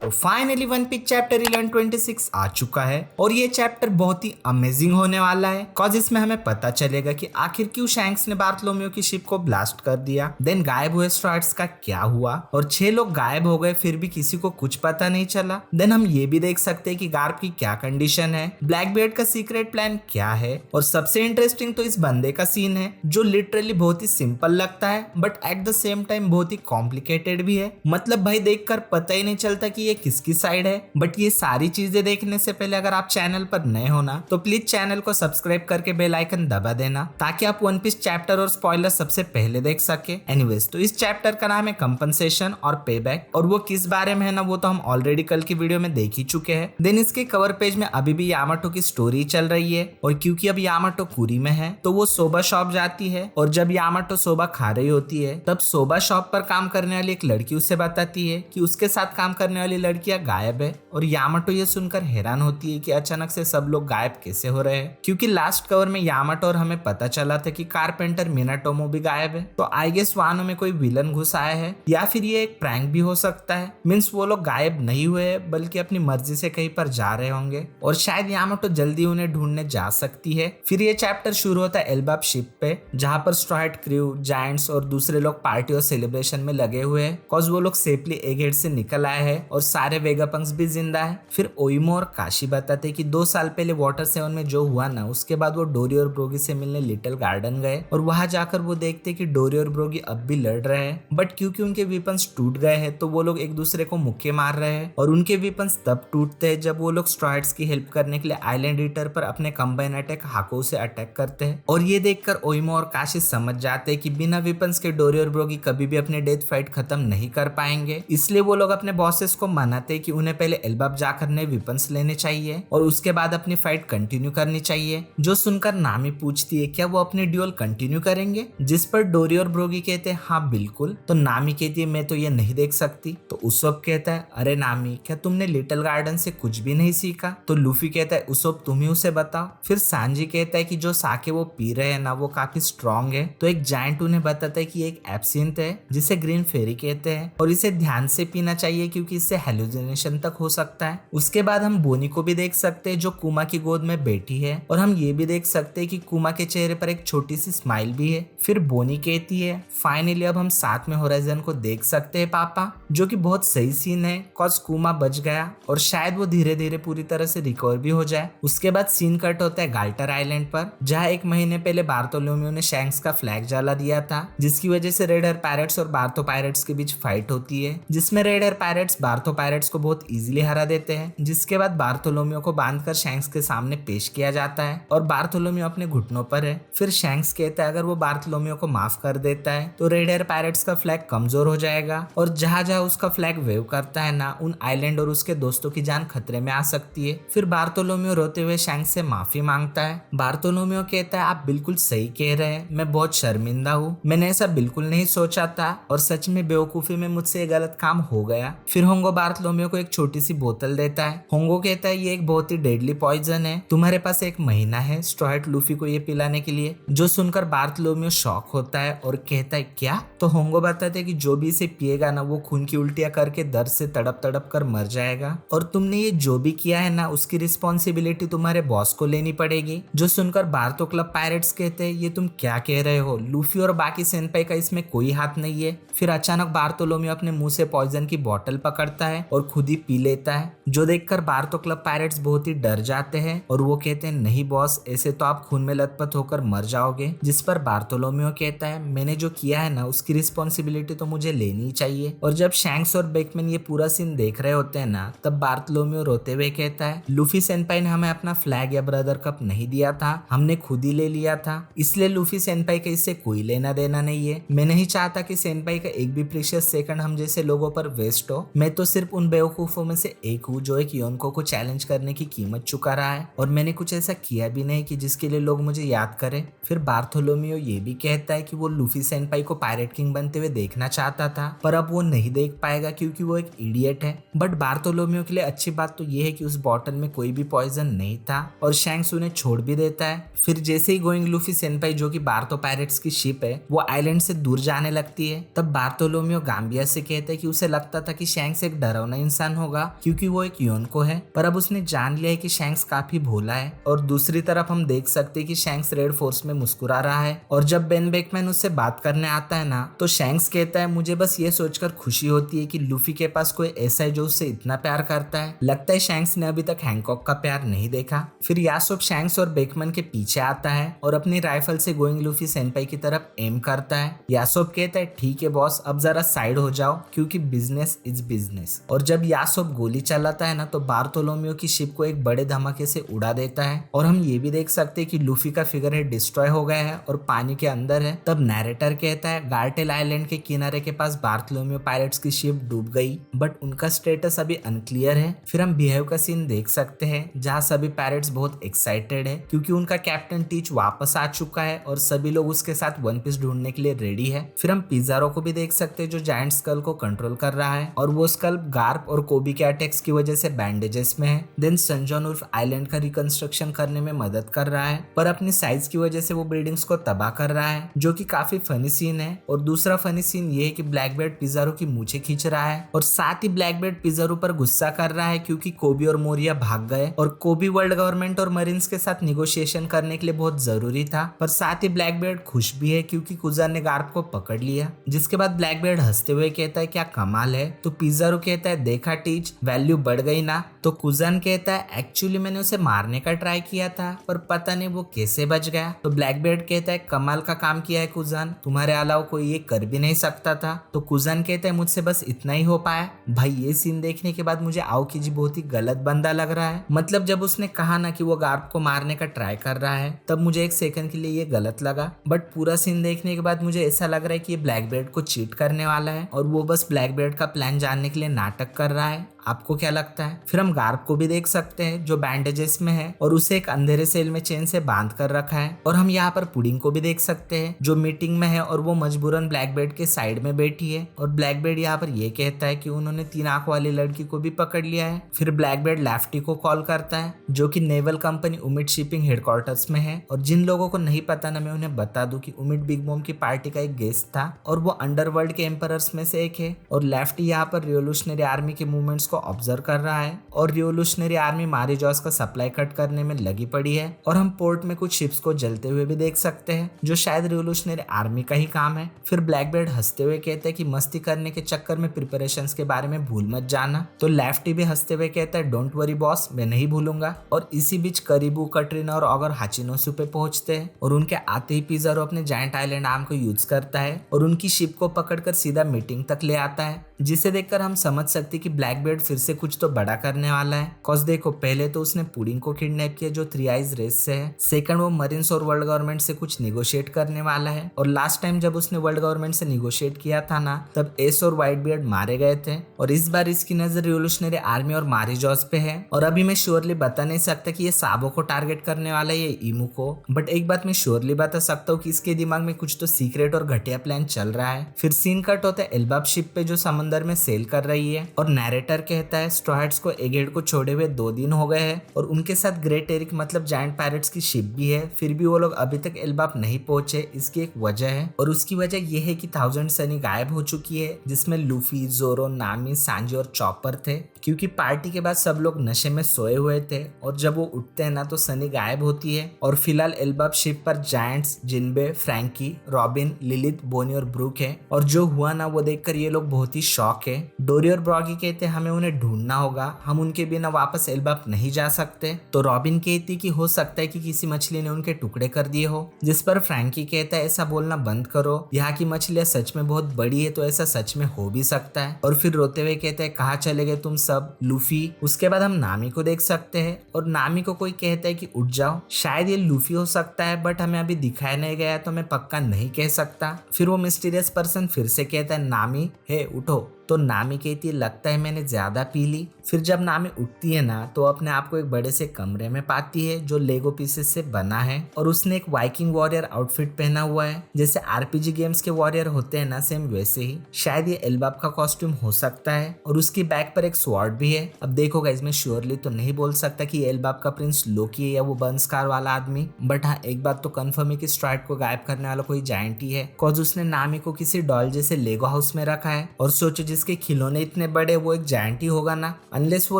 तो finally one piece chapter 1126 आ चुका है और ये चैप्टर बहुत ही अमेजिंग होने वाला है कॉज इसमें हमें पता चलेगा कि आखिर क्यों शैंक्स ने बार्थलोमियो की शिप को ब्लास्ट कर दिया, देन गायब हुए स्ट्राइड्स का क्या हुआ और 6 लोग गायब हो गए फिर भी किसी को कुछ पता नहीं चला। देन हम ये भी देख सकते हैं कि गार्प की क्या कंडीशन है, ब्लैकबियर्ड का सीक्रेट प्लान क्या है और सबसे इंटरेस्टिंग तो इस बंदे का सीन है जो लिटरली बहुत ही सिंपल लगता है but at the same time बहुत ही कॉम्प्लिकेटेड भी है। मतलब भाई देखकर पता ही नहीं चलता कि ये किसकी साइड है। बट ये सारी चीजें देखने से पहले अगर आप चैनल पर नए हो ना तो प्लीज चैनल को सब्सक्राइब करके बेल आइकन दबा देना ताकि आप वन पीस चैप्टर और स्पॉइलर सबसे पहले देख सके। एनीवेज तो इस चैप्टर का नाम है कंपनसेशन और पेबैक और वो किस बारे में है ना वो तो हम ऑलरेडी कल की वीडियो में देख ही चुके हैं। देन इसके कवर पेज में अभी भी यामाटो की स्टोरी चल रही है और क्योंकि अब यामाटो कुरी में है तो वो सोबा शॉप जाती है और जब यामाटो सोबा खा रही होती है तब सोबा शॉप पर काम करने वाली एक लड़की उसे बताती है कि उसके साथ काम करने वाली लड़कियां गायब है और यामाटो ये सुनकर हैरान होती है कि अचानक से सब लोग गायब कैसे हो रहे हैं, क्योंकि लास्ट कवर में यामाटो और हमें पता चला था कि कारपेंटर मिनाटोमो भी गायब है। तो आई गेस वानो में कोई विलन घुस आया है या फिर ये एक प्रैंक भी हो सकता है। मीन्स वो लोग गायब नहीं हुए बल्कि अपनी मर्जी से कहीं पर जा रहे होंगे और शायद यामाटो जल्दी उन्हें ढूंढने जा सकती है। फिर ये चैप्टर शुरू होता है एल्बाब शिप पे जहाँ पर स्ट्रॉयड क्रू, जायंट्स और दूसरे लोग पार्टी और सेलिब्रेशन में लगे हुए हैं कॉज वो लोग सेफली एगेट से निकल आए हैं और सारे वेगापंक्स भी जिंदा है। फिर ओइमो और काशी बताते कि 2 साल पहले वाटर 7 में जो हुआ ना उसके बाद वो डोरी और ब्रोगी से मिलने लिटिल गार्डन गए और वहां जाकर वो देखते कि डोरी और ब्रोगी अब भी लड़ रहे हैं बट क्योंकि उनके वेपन्स टूट गए हैं तो वो लोग एक दूसरे को मुक्के मार रहे हैं और उनके वेपन्स तब टूटते हैं जब वो लोग स्ट्रॉयड्स की हेल्प करने के लिए आइलैंड ईटर पर अपने कंबाइन अटैक हाको से अटैक करते हैं और ये देखकर ओइमो और काशी समझ जाते हैं कि बिना वेपन्स के डोरी और ब्रोगी कभी भी अपने डेथ फाइट खत्म नहीं कर पाएंगे। इसलिए वो लोग अपने बॉसेस को मनाते कि उन्हें पहले एल्बाब जाकर नए वेपन्स लेने चाहिए और उसके बाद अपनी फाइट कंटिन्यू करनी चाहिए। जो सुनकर नामी पूछती है क्या वो अपने ड्यूल कंटिन्यू करेंगे, जिस पर डोरी और ब्रोगी कहते हैं हाँ बिल्कुल। तो नामी कहती है मैं तो ये नहीं देख सकती। तो उसोप कहता है अरे नामी क्या तुमने लिटिल गार्डन से कुछ भी नहीं सीखा। तो लूफी कहता है उसोप तुम ही उसे बताओ। फिर सांजी कहता है कि जो साके वो पी रहे हैं ना वो काफी स्ट्रॉन्ग है। तो एक जायंट उन्हें बताता है कि एक एब्सिंथ है जिसे ग्रीन फेरी कहते हैं और इसे ध्यान से पीना चाहिए क्योंकि इससे हेलुसिनेशन तक हो सकता है। उसके बाद हम बोनी को भी देख सकते हैं जो कुमा की गोद में बैठी है और हम ये भी देख सकते हैं कि कुमा के चेहरे पर एक छोटी सी स्माइल भी है। फिर बोनी कहती है फाइनली अब हम साथ में होराइजन को देख सकते हैं पापा, जो कि बहुत सही सीन है कॉज कुमा बच गया और शायद वो धीरे धीरे पूरी तरह से रिकवर भी हो जाए। उसके बाद सीन कट होता है गाल्टर आइलैंड पर जहाँ 1 महीने पहले बार्थोलोमियो ने शैंक्स का फ्लैग जला दिया था जिसकी वजह से रेड हेयर पायरेट्स और बार्थो पायरेट्स के बीच फाइट होती है जिसमें रेड हेयर पायरेट्स बार्थो पायरेट्स को बहुत इजीली हरा देते हैं। जिसके बाद बार्थोलोमियो को बांधकर शैंक्स के सामने पेश किया जाता है और बार्थोलोमियो अपने घुटनों पर है। फिर शैंक्स कहता है अगर वो बार्थोलोमियो को माफ कर देता है तो रेड हेयर पायरेट्स का फ्लैग कमजोर हो जाएगा और जहां जहां उसका फ्लैग वेव करता है ना उन आइलैंड और उसके दोस्तों की जान खतरे में आ सकती है। फिर बार्थोलोमियो रोते हुए शैंक्स से माफी मांगता है। बार्थोलोमियो कहता है आप बिल्कुल सही कह रहे हैं, मैं बहुत शर्मिंदा हूँ, मैंने ऐसा बिल्कुल नहीं सोचा था और सच में बेवकूफी में मुझसे गलत काम हो गया। फिर होंगो बार्थोलोमियो को एक छोटी सी बोतल देता है। होंगो कहता है ये एक बहुत ही डेडली पॉइजन है, तुम्हारे पास 1 महीना है स्ट्रॉयड लूफी को ये पिलाने के लिए। जो सुनकर बार्थोलोमियो शॉक होता है और कहता है क्या। तो होंगो बताते हैं कि जो भी इसे पिएगा ना वो खून की उल्टियां करके दर्द से तड़प तड़प कर मर जाएगा और तुमने ये जो भी किया है ना उसकी रिस्पॉन्सिबिलिटी तुम्हारे बॉस को लेनी पड़ेगी। जो सुनकर बार्थो क्लब पायरेट्स कहते हैं ये तुम क्या कह रहे हो, लूफी और बाकी सेनपाई का इसमें कोई हाथ नहीं है। फिर अचानक बार्थोलोमियो अपने मुंह से पॉइजन की बोतल पकड़ता है और खुद ही पी लेता है, जो देखकर बार्थो क्लब पायरेट्स बहुत ही डर जाते हैं और वो कहते हैं नहीं बॉस ऐसे तो आप खून में लथपथ होकर मर जाओगे। जिस पर बार्थोलोमियो कहता है मैंने जो किया है ना उसकी रिस्पॉन्सिबिलिटी तो मुझे लेनी ही चाहिए। और जब शैंक्स और बेकमैन ये पूरा सीन देख रहे होते हैं ना तब बार्थोलोमियो रोते हुए कहता है लूफी सेनपाई ने हमें अपना फ्लैग या ब्रदर कप नहीं दिया था, हमने खुद ही ले लिया था, इसलिए लूफी सेनपाई का इससे कोई लेना देना नहीं है। मैं नहीं चाहता कि सेनपाई का एक भी प्रीशियस सेकंड हम जैसे लोगों पर वेस्ट हो। मैं तो सिर्फ उन बेवकूफों में से एक हूँ जो एक योनको को चैलेंज करने की कीमत चुका रहा है और मैंने कुछ ऐसा किया भी नहीं कि जिसके लिए लोग मुझे याद करें। फिर बार्थोलोमियो ये भी कहता है कि वो लूफी सेनपाई को पायरेट किंग बनते हुए देखना चाहता था पर अब वो नहीं देख पाएगा क्योंकि वो एक इडियट है। बट बार्थोलोमियो के लिए अच्छी बात तो ये है कि उस बॉटल में कोई भी पॉइजन नहीं था और शैंक्स उन्हें छोड़ भी देता है। फिर जैसे ही गोइंग लूफी सेनपाई जो कि बार्थो पायरेट्स की शिप है वो आइलैंड से दूर जाने लगती है तब बार्थोलोमियो गाम्बिया से कहता है कि उसे लगता था कि शैंक्स एक डरा डरावना इंसान होगा क्योंकि वो एक योनको है, पर अब उसने जान लिया है कि शैंक्स काफी भोला है। और दूसरी तरफ हम देख सकते हैं कि शैंक्स रेड फोर्स में मुस्कुरा रहा है और जब बेन बेकमैन उससे बात करने आता है ना तो शैंक्स कहता है मुझे बस ये सोचकर खुशी होती है कि लूफी के पास कोई ऐसा है जो उससे इतना प्यार करता है। लगता है शैंक्स ने अभी तक हैंकॉक का प्यार नहीं देखा। फिर यासोब शैंक्स और बेकमैन के पीछे आता है और अपनी राइफल से गोइंग लूफी सेनपाई की तरफ एम करता है। यासोब कहता है ठीक है बॉस, अब जरा साइड हो जाओ क्योंकि बिजनेस इज बिजनेस। और जब यासोब गोली चलाता है ना तो बार्थोलोमियो की शिप को एक बड़े धमाके से उड़ा देता है और हम ये भी देख सकते हैं कि लूफी का फिगर हेड डिस्ट्रॉय हो गया है और पानी के अंदर है। तब नैरेटर कहता है गार्टेल आइलैंड के किनारे के पास बार्थोलोमियो पायरेट्स की शिप डूब गई बट उनका स्टेटस अभी अनक्लियर है। फिर हम बिहेव का सीन देख सकते हैं जहाँ सभी पायरेट्स बहुत एक्साइटेड है क्योंकि उनका कैप्टन टीच वापस आ चुका है और सभी लोग उसके साथ वन पीस ढूंढने के लिए रेडी है। फिर हम पिज़ारो को भी देख सकते हैं जो जायंट स्कल को कंट्रोल कर रहा है और वो स्कल गार्प और कोबी के अटैक्स की वजह से बैंडेजेस में है। देन सनजॉन उर्फ आइलैंड का रिकंस्ट्रक्शन करने में मदद कर रहा है पर अपनी साइज की वजह से वो बिल्डिंग्स को तबाह कर रहा है जो कि काफी फनी सीन है। और दूसरा फनी सीन ये है कि ब्लैकबेर्ड पिज़ारो की मूछें खींच रहा है और साथ ही ब्लैकबेर्ड पिज़ारो पर गुस्सा कर रहा है क्योंकि कोबी और मोरिया भाग गए और कोबी वर्ल्ड गवर्नमेंट और मरीन्स के साथ निगोशिएशन करने के लिए बहुत जरूरी था। पर साथ ही ब्लैकबेर्ड खुश भी है क्योंकि कुजान ने गार्प को पकड़ लिया। जिसके बाद ब्लैकबेर्ड हंसते हुए कहता है क्या कमाल है। तो पिज़ारो कहता है देखा टीच, वैल्यू बढ़ गई ना। तो कुजान कहता है एक्चुअली मैंने उसे मारने का ट्राई किया था पर पता नहीं वो कैसे बच गया। तो ब्लैकबेर्ड कहता है कमाल का काम किया है कुजान, तुम्हारे अलावा कोई ये कर भी नहीं सकता था। तो कुजान कहता है मुझसे बस इतना ही हो पाया। भाई ये सीन देखने के बाद मुझे आओकिजी बहुत ही गलत बंदा लग रहा है। मतलब जब उसने कहा ना कि वो गार्प को मारने का ट्राई कर रहा है तब मुझे एक सेकंड के लिए ये गलत लगा बट पूरा सीन देखने के बाद मुझे ऐसा लग रहा है कि ये ब्लैकबेर्ड को चीट करने वाला है और वो बस ब्लैकबेर्ड का प्लान जानने के लिए नाटक कर रहा है। आपको क्या लगता है? फिर हम गार्प को भी देख सकते हैं जो बैंडेजेस में है और उसे एक अंधेरे सेल में चेन से बांध कर रखा है। और हम यहाँ पर पुडिंग को भी देख सकते हैं जो मीटिंग में है और वो मजबूरन ब्लैकबेर्ड के साइड में बैठी है और ब्लैकबेर्ड यहाँ पर ये कहता है कि उन्होंने 3 आंख वाली लड़की को भी पकड़ लिया है। फिर ब्लैकबेर्ड लेफ्टी को कॉल करता है जो कि नेवल कंपनी उमिड शिपिंग हेडक्वार्टर्स में है। और जिन लोगों को नहीं पता ना मैं उन्हें बता दूं कि उमिड बिग मॉम की पार्टी का एक गेस्ट था और वो अंडरवर्ल्ड के एम्परर्स में से एक है। और लेफ्टी यहाँ पर रिवोल्यूशनरी आर्मी के मूवमेंट्स को ऑब्जर्व कर रहा है और रिवोल्यूशनरी आर्मी मारी जॉस का सप्लाई कट करने में लगी पड़ी है। और हम पोर्ट में कुछ शिप्स को जलते हुए भी देख सकते हैं जो शायद रिवोल्यूशनरी आर्मी का ही काम है। फिर ब्लैकबेर्ड हंसते हुए कहते हैं कि मस्ती करने के चक्कर में प्रिपरेशंस के बारे में भूल मत जाना। तो लेफ्टी भी हंसते हुए कहता है डोंट वरी बॉस, मैं नहीं भूलूंगा। और इसी बीच करीबू, कटरीना और ऑगर हाचिनोसु पे पहुंचते हैं और उनके आते ही पिज़ारो अपने जायंट आइलैंड आर्म को यूज करता है और उनकी शिप को पकड़कर सीधा मीटिंग तक ले आता है, जिसे देखकर हम समझ सकते कि ब्लैकबेर्ड फिर से कुछ तो बड़ा करने वाला है। कॉज देखो पहले तो उसने पुडिंग को किडनैप किया जो 3 आइज रेस से है। सेकंड वो मरीन्स और वर्ल्ड गवर्नमेंट से कुछ निगोशिएट करने वाला है और लास्ट टाइम जब उसने वर्ल्ड गवर्नमेंट से निगोशिएट किया था ना तब एस और व्हाइट बियर्ड मारे गए थे और इस बार इसकी नजर रिवोल्यूशनरी आर्मी और मारी जॉस पे है। और अभी मैं श्योरली बता नहीं सकता कि ये साबो को टारगेट करने वाला है या ईमू को, बट एक बात मैं श्योरली बता सकता हूँ कि इसके दिमाग में कुछ तो सीक्रेट और घटिया प्लान चल रहा है। फिर सीन कट होता है एल्बाब शिप पे जो समंदर में सेल कर रही है और नैरेटर कहता है स्ट्रॉ हैट्स को एगेड को छोड़े हुए 2 दिन हो गए हैं और उनके साथ ग्रेट एरिक मतलब जायंट पायरेट्स की शिप भी है, फिर भी वो लोग अभी तक एल्बाब नहीं पहुंचे। इसकी एक वजह है और उसकी वजह यह है कि 1000 सनी गायब हो चुकी है जिसमें लूफी, जोरो, नामी, सांजी और चॉपर थे क्योंकि पार्टी के बाद सब लोग नशे में सोए हुए थे और जब वो उठते हैं ना तो सनी गायब होती है। और फिलहाल एल्बाब शिप पर जायंट्स, जिनबे, फ्रैंकी, रॉबिन, लिलिथ, बोनी और ब्रूक है और जो हुआ ना वो देखकर ये लोग बहुत ही शॉक है। डोरी और ब्रॉगी कहते हैं हमें उन्हें ढूंढना होगा, हम उनके बिना वापस एल्बाब नहीं जा सकते। तो रॉबिन कहती कि हो सकता है कि किसी मछली ने उनके टुकड़े कर दिए हो, जिस पर फ्रैंकी कहता है ऐसा बोलना बंद करो, यहाँ की मछलियां सच में बहुत बड़ी है तो ऐसा सच में हो भी सकता है। और फिर रोते हुए कहते हैं कहाँ चले गए तुम सब, लूफी। उसके बाद हम नामी को देख सकते हैं और नामी को कोई कहता है कि उठ जाओ, शायद ये लूफी हो सकता है बट हमें अभी दिखाया नहीं गया तो मैं पक्का नहीं कह सकता। फिर वो मिस्टीरियस पर्सन फिर से कहता है नामी हे उठो, तो नामी कहती है लगता है मैंने ज्यादा पी ली। फिर जब नामी उठती है ना तो अपने आप को एक बड़े से कमरे में पाती है जो लेगो पीसेस से बना है और उसने एक वाइकिंग वॉरियर आउटफिट पहना हुआ है जैसे आरपीजी गेम्स के वॉरियर होते हैं ना, सेम वैसे ही। शायद ये एल्बाब का कॉस्ट्यूम हो सकता है और उसकी बैक पर एक स्वॉर्ड भी है। अब देखो गाइस मैं श्योरली तो नहीं बोल सकता कि एल्बाब का प्रिंस लोकी है या वो बंसकार वाला आदमी, बट हाँ एक बात तो कंफर्म है कि स्ट्राइड को गायब करने वाला कोई जायंट ही है। कॉज उसने नामी को किसी डॉल जैसे लेगो हाउस में रखा है और सोचो जिसके खिलौने इतने बड़े वो एक जायंट ही होगा ना, अनलेस वो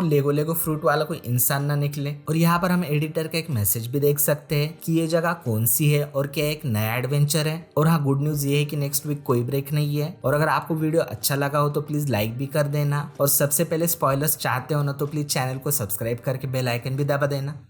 लेगो फ्रूट वाला कोई इंसान ना निकले। और यहाँ पर हम एडिटर का एक मैसेज भी देख सकते हैं कि ये जगह कौन सी है और क्या एक नया एडवेंचर है। और हाँ, गुड न्यूज ये है कि नेक्स्ट वीक कोई ब्रेक नहीं है। और अगर आपको वीडियो अच्छा लगा हो तो प्लीज लाइक भी कर देना, और सबसे पहले स्पॉयलर्स चाहते हो ना तो प्लीज चैनल को सब्सक्राइब करके बेल आइकन भी दबा देना।